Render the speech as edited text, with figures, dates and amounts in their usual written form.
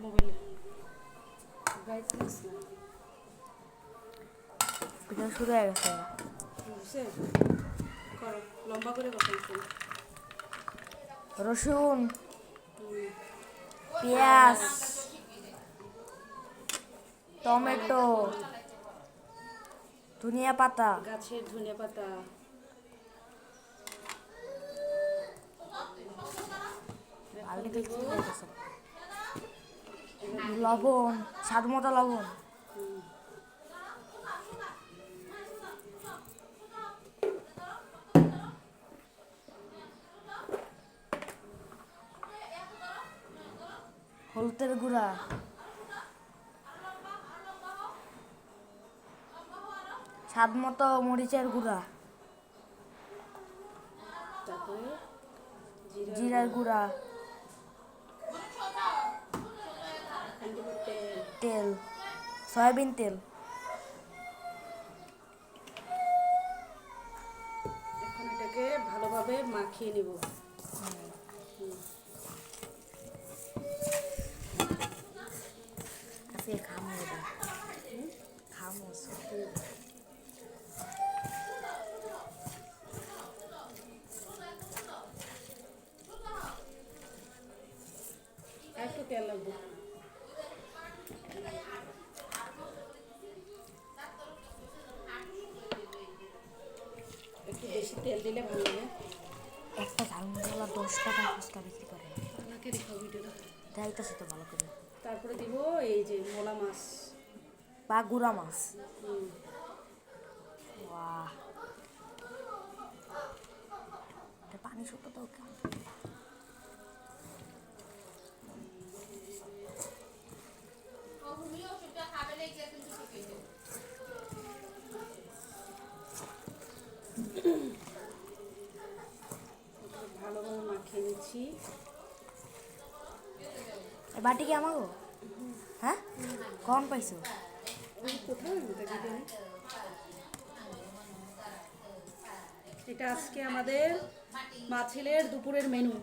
মোবাইলে গাইড নিস না ভিডিও শুরু হয়ে গেছে। বুঝছে করো লম্বা করে কথা বলছো। রসুন, পেঁয়াজ, টমেটো, ধনিয়া পাতা, গাছের ধনিয়া পাতা, লবণ, স্বাদ মতো লবণ, হলুদের গুঁড়া, স্বাদ মতো মরিচের গুঁড়া, তারপরে জিরার গুঁড়া, তেল, সয়াবিন তেল। এখন এটাকে ভালোভাবে মাখিয়ে নিব। আজকে খামো এটা, খামো। একটু তেল লাগবে। একটু বেশি তেল দিলে ভালো লাগে। একটা ঝালমুড়িওয়ালা 10 টাকা ফুচকা বিক্রি করে, আপনাকে দেখাও ভিডিওটা। যাইতেছে তো ভালো করে। তারপরে দিব এই যে মোলা মাছ বা গুঁড়া মাছ। বাহ, এটা পানি শুদ্ধ তো কেমন। ভালোভাবে মাখিয়ে নিচ্ছি। বাটি কি আমাগো? হ্যাঁ, কখন পাইছো? ওই কোথায় এটা আজকে আমাদের মাছিলের দুপুরের মেনু।